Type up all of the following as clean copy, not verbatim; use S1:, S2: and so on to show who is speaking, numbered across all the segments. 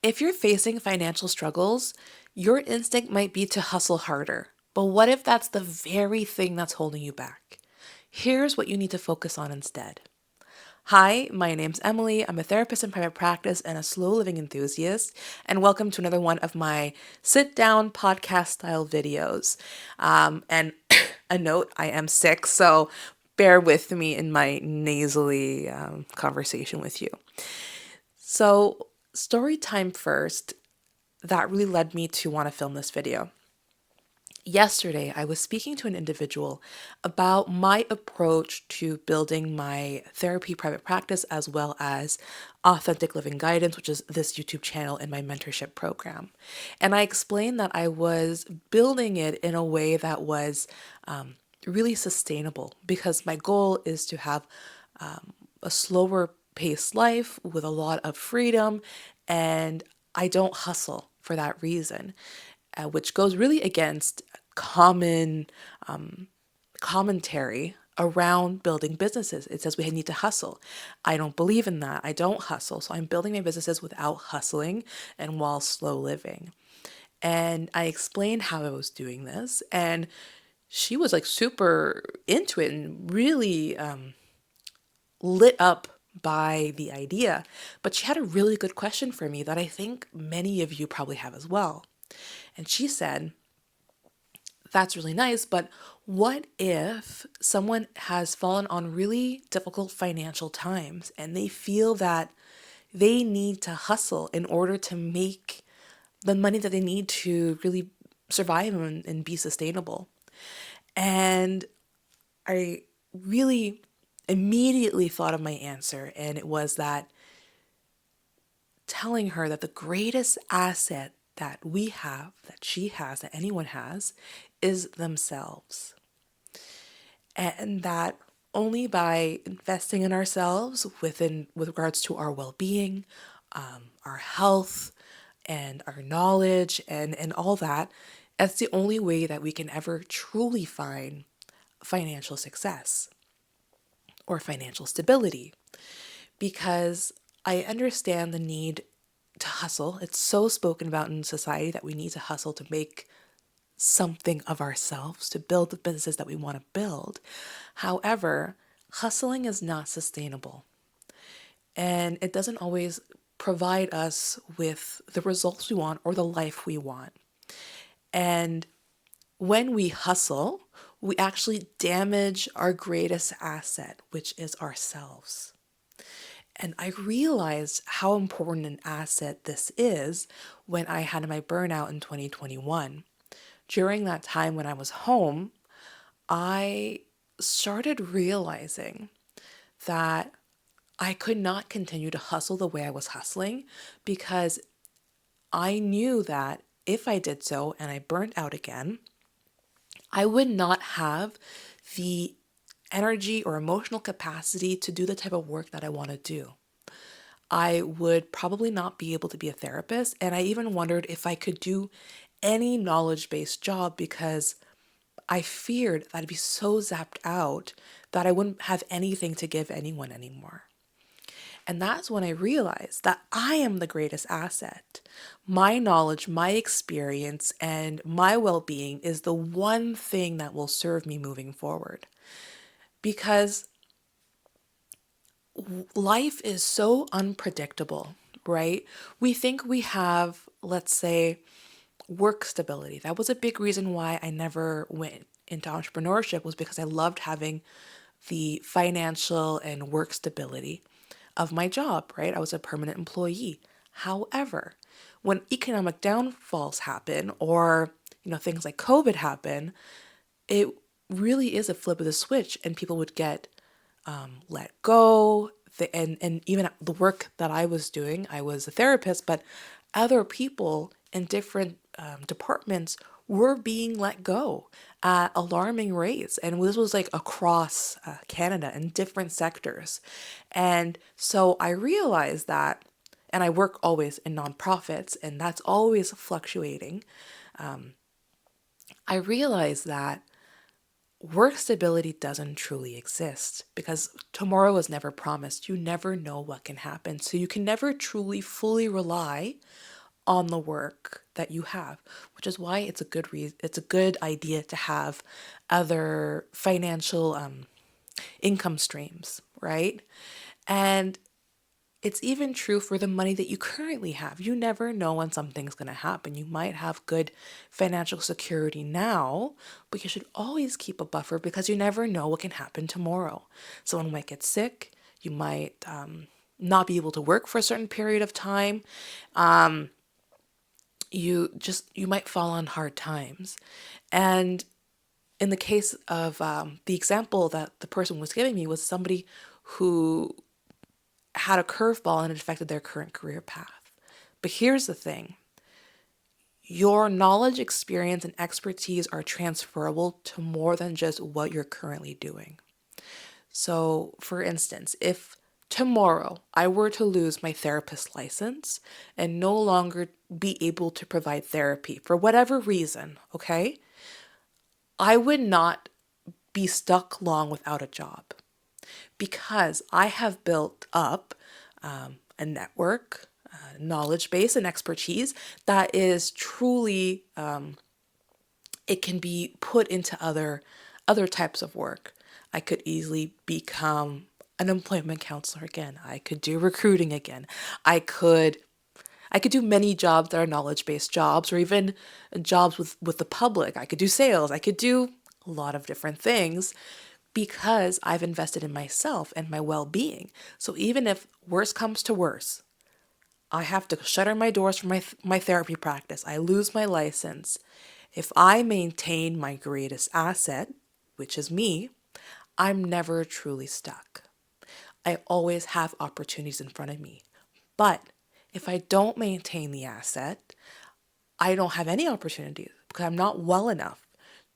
S1: If you're facing financial struggles, your instinct might be to hustle harder. But what if that's the very thing that's holding you back? Here's what you need to focus on instead. Hi, my name's Emily. I'm a therapist in private practice and a slow living enthusiast. And welcome to another one of my sit down podcast style videos. And a note, I am sick, so bear with me in my nasally conversation with you. So, story time first, that really led me to want to film this video. Yesterday, I was speaking to an individual about my approach to building my therapy private practice as well as Authentic Living Guidance, which is this YouTube channel and my mentorship program. And I explained that I was building it in a way that was really sustainable because my goal is to have a slower paced life with a lot of freedom, and I don't hustle for that reason, which goes really against common commentary around building businesses. It says we need to hustle. I don't believe in that. I don't hustle. So I'm building my businesses without hustling and while slow living. And I explained how I was doing this, and she was like super into it and really lit up by the idea. But she had a really good question for me that I think many of you probably have as well. And she said, that's really nice, but what if someone has fallen on really difficult financial times and they feel that they need to hustle in order to make the money that they need to really survive and be sustainable? And I really immediately thought of my answer, and it was that telling her that the greatest asset that we have, that she has, that anyone has, is themselves. And that only by investing in ourselves with regards to our well-being, our health, and our knowledge and all that, that's the only way that we can ever truly find financial success or financial stability. Because I understand the need to hustle. It's so spoken about in society that we need to hustle to make something of ourselves, to build the businesses that we want to build. However, hustling is not sustainable, and it doesn't always provide us with the results we want or the life we want. And when we hustle, we actually damage our greatest asset, which is ourselves. And I realized how important an asset this is when I had my burnout in 2021. During that time when I was home, I started realizing that I could not continue to hustle the way I was hustling because I knew that if I did so and I burnt out again, I would not have the energy or emotional capacity to do the type of work that I want to do. I would probably not be able to be a therapist. And I even wondered if I could do any knowledge based job because I feared that I'd be so zapped out that I wouldn't have anything to give anyone anymore. And that's when I realized that I am the greatest asset. My knowledge, my experience, and my well being is the one thing that will serve me moving forward. Because life is so unpredictable, right? We think we have, let's say, work stability. That was a big reason why I never went into entrepreneurship, was because I loved having the financial and work stability of my job, right? I was a permanent employee. However, when economic downfalls happen or things like COVID happen, it really is a flip of the switch and people would get let go. And even the work that I was doing, I was a therapist, but other people in different departments were being let go at alarming rates. And this was like across Canada in different sectors. And so I realized that, and I work always in nonprofits, and that's always fluctuating. I realized that work stability doesn't truly exist because tomorrow is never promised. You never know what can happen. So you can never truly fully rely on the work that you have, which is why it's a good idea to have other financial income streams, right? And it's even true for the money that you currently have. You never know when something's going to happen. You might have good financial security now, but you should always keep a buffer because you never know what can happen tomorrow. Someone might get sick. You might not be able to work for a certain period of time. You might fall on hard times. And in the case of the example that the person was giving me was somebody who had a curveball and it affected their current career path. But here's the thing. Your knowledge, experience, and expertise are transferable to more than just what you're currently doing. So, for instance, if tomorrow I were to lose my therapist license and no longer be able to provide therapy for whatever reason, okay, I would not be stuck long without a job because I have built up a network, knowledge base, and expertise that is truly it can be put into other types of work. I could easily become an employment counselor again. I could do recruiting again. I could I could do many jobs that are knowledge-based jobs or even jobs with the public. I could do sales. I could do a lot of different things because I've invested in myself and my well-being. So even if worse comes to worse, I have to shutter my doors for my therapy practice. I lose my license. If I maintain my greatest asset, which is me, I'm never truly stuck. I always have opportunities in front of me. But if I don't maintain the asset, I don't have any opportunities because I'm not well enough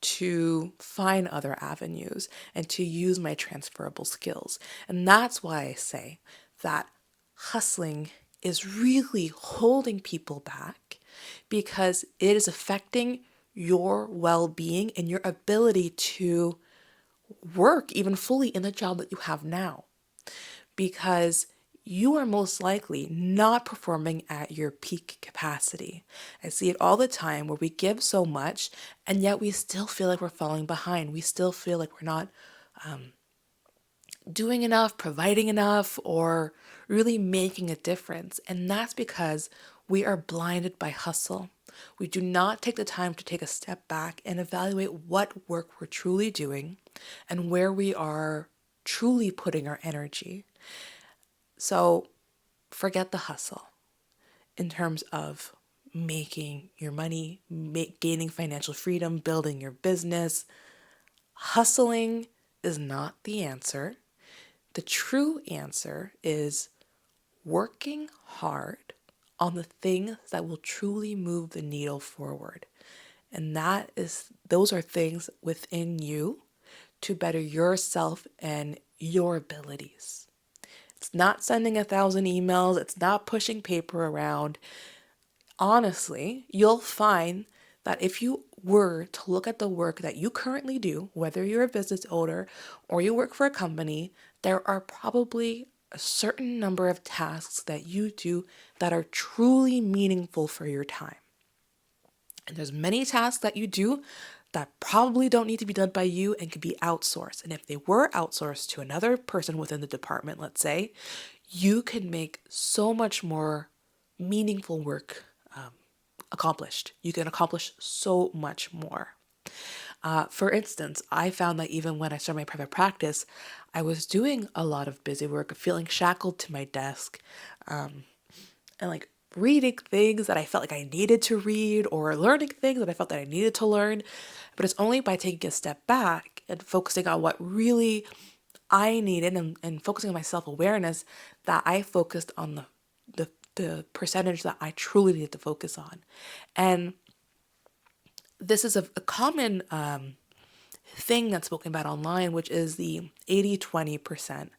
S1: to find other avenues and to use my transferable skills. And that's why I say that hustling is really holding people back because it is affecting your well being and your ability to work even fully in the job that you have now. Because you are most likely not performing at your peak capacity. I see it all the time where we give so much and yet we still feel like we're falling behind. We still feel like we're not doing enough, providing enough, or really making a difference. And that's because we are blinded by hustle. We do not take the time to take a step back and evaluate what work we're truly doing and where we are truly putting our energy. So forget the hustle in terms of making your money, gaining financial freedom, building your business. Hustling is not the answer. The true answer is working hard on the things that will truly move the needle forward. And those are things within you to better yourself and your abilities. It's not sending 1,000 emails. It's not pushing paper around. Honestly, you'll find that if you were to look at the work that you currently do, whether you're a business owner or you work for a company, there are probably a certain number of tasks that you do that are truly meaningful for your time. And there's many tasks that you do that probably don't need to be done by you and could be outsourced. And if they were outsourced to another person within the department, let's say, you could make so much more meaningful work accomplished. You can accomplish so much more. For instance, I found that even when I started my private practice, I was doing a lot of busy work, feeling shackled to my desk, and like reading things that I felt like I needed to read or learning things that I felt that I needed to learn. But it's only by taking a step back and focusing on what really I needed and focusing on my self-awareness that I focused on the percentage that I truly needed to focus on. And this is a common thing that's spoken about online, which is the 80-20%.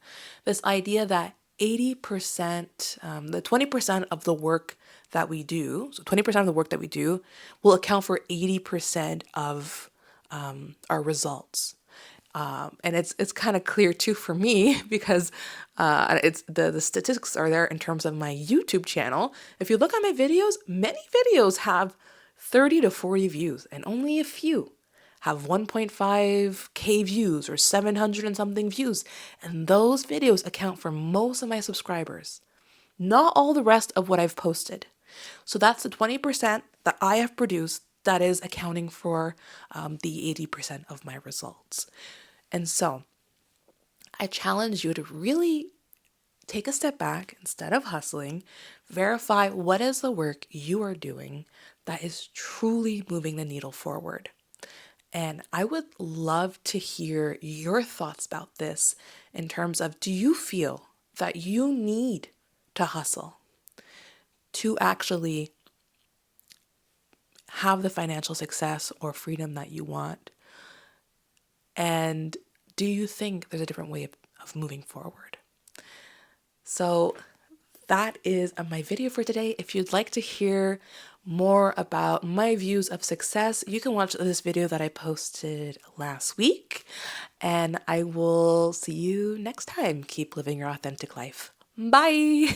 S1: This idea that 80%, the 20% of the work that we do, so 20% of the work that we do will account for 80% of our results. And it's kind of clear too for me because it's the statistics are there in terms of my YouTube channel. If you look at my videos, many videos have 30 to 40 views, and only a few have 1.5K views or 700 and something views. And those videos account for most of my subscribers, not all the rest of what I've posted. So that's the 20% that I have produced that is accounting for the 80% of my results. And so I challenge you to really take a step back instead of hustling, verify what is the work you are doing that is truly moving the needle forward. And I would love to hear your thoughts about this in terms of, do you feel that you need to hustle to actually have the financial success or freedom that you want? And do you think there's a different way of moving forward? So that is my video for today. If you'd like to hear more about my views of success, you can watch this video that I posted last week. And I will see you next time. Keep living your authentic life. Bye.